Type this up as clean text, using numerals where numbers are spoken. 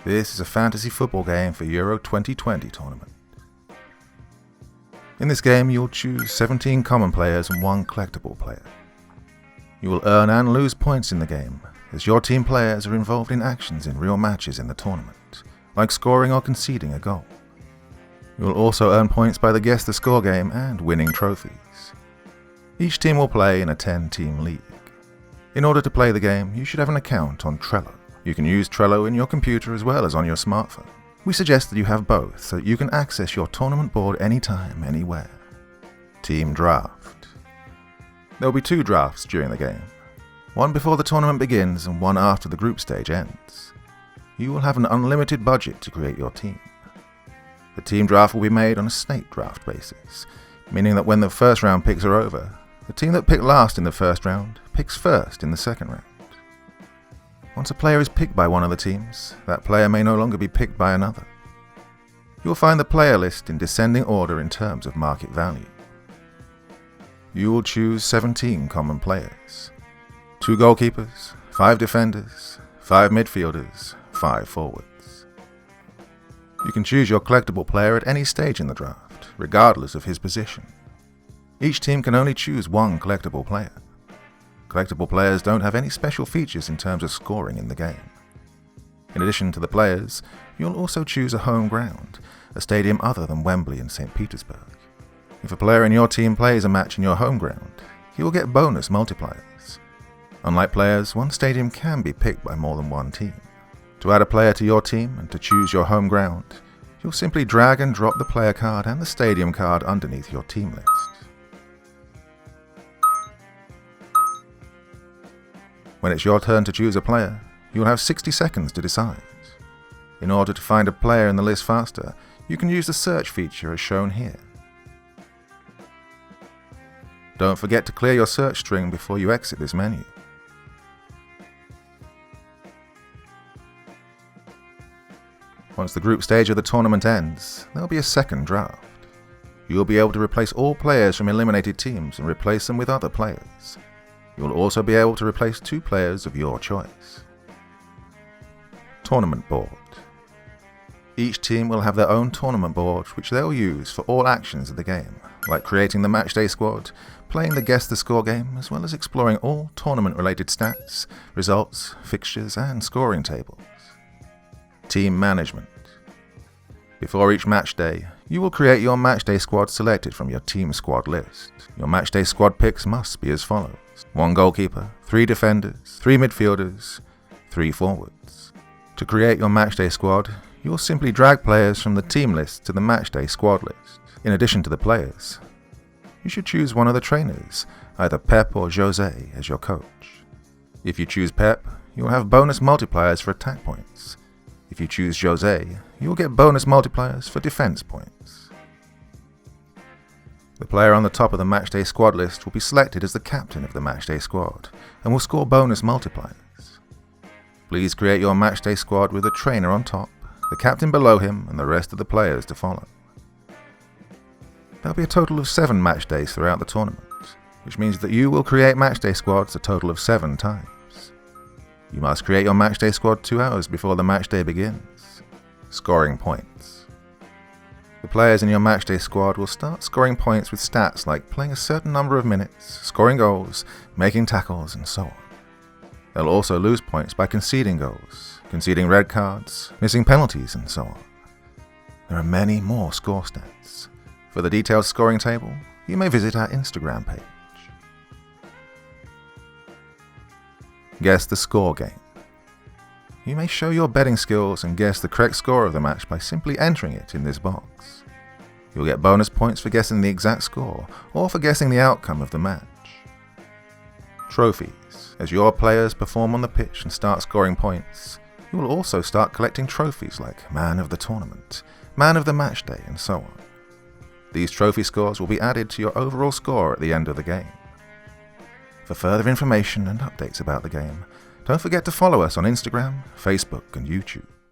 This is a fantasy football game for Euro 2020 tournament. In this game you will choose 17 common players and 1 collectible player. You will earn and lose points in the game, as your team players are involved in actions in real matches in the tournament, like scoring or conceding a goal. You will also earn points by the Guess the Score game and winning trophies. Each team will play in a 10-team league. In order to play the game, you should have an account on Trello. You can use Trello in your computer as well as on your smartphone. We suggest that you have both so that you can access your tournament board anytime, anywhere. Team Draft. There will be 2 drafts during the game. One before the tournament begins and one after the group stage ends. You will have an unlimited budget to create your team. The team draft will be made on a snake draft basis, meaning that when the first round picks are over, the team that picked last in the first round picks first in the second round. Once a player is picked by one of the teams, that player may no longer be picked by another. You will find the player list in descending order in terms of market value. You will choose 17 common players, 2 goalkeepers, 5 defenders, 5 midfielders, 5 forwards. You can choose your collectible player at any stage in the draft, regardless of his position. Each team can only choose 1 collectible player. Collectible players don't have any special features in terms of scoring in the game. In addition to the players, you'll also choose a home ground, a stadium other than Wembley and St. Petersburg. If a player in your team plays a match in your home ground, he will get bonus multipliers. Unlike players, one stadium can be picked by more than one team. To add a player to your team and to choose your home ground, you'll simply drag and drop the player card and the stadium card underneath your team list. When it's your turn to choose a player, you'll have 60 seconds to decide. In order to find a player in the list faster, you can use the search feature as shown here. Don't forget to clear your search string before you exit this menu. Once the group stage of the tournament ends, there'll be a second draft. You'll be able to replace all players from eliminated teams and replace them with other players. You will also be able to replace 2 players of your choice. Tournament board. Each team will have their own tournament board which they'll use for all actions of the game, like creating the matchday squad, playing the Guess the Score game, as well as exploring all tournament-related stats, results, fixtures, and scoring tables. Team management. Before each match day, you will create your matchday squad selected from your team squad list. Your matchday squad picks must be as follows: 1 goalkeeper, 3 defenders, 3 midfielders, 3 forwards. To create your matchday squad, you will simply drag players from the team list to the matchday squad list. In addition to the players, you should choose one of the trainers, either Pep or Jose, as your coach. If you choose Pep, you will have bonus multipliers for attack points. If you choose Jose, you will get bonus multipliers for defense points. The player on the top of the matchday squad list will be selected as the captain of the matchday squad and will score bonus multipliers. Please create your matchday squad with a trainer on top, the captain below him, and the rest of the players to follow. There'll be a total of 7 match days throughout the tournament, which means that you will create matchday squads a total of 7 times. You must create your matchday squad 2 hours before the matchday begins. Scoring points. The players in your matchday squad will start scoring points with stats like playing a certain number of minutes, scoring goals, making tackles, and so on. They'll also lose points by conceding goals, conceding red cards, missing penalties, and so on. There are many more score stats. For the detailed scoring table, you may visit our Instagram page. Guess the Score game. You may show your betting skills and guess the correct score of the match by simply entering it in this box. You'll get bonus points for guessing the exact score or for guessing the outcome of the match. Trophies. As your players perform on the pitch and start scoring points, you will also start collecting trophies like Man of the Tournament, Man of the Match Day, and so on. These trophy scores will be added to your overall score at the end of the game. For further information and updates about the game, don't forget to follow us on Instagram, Facebook, and YouTube.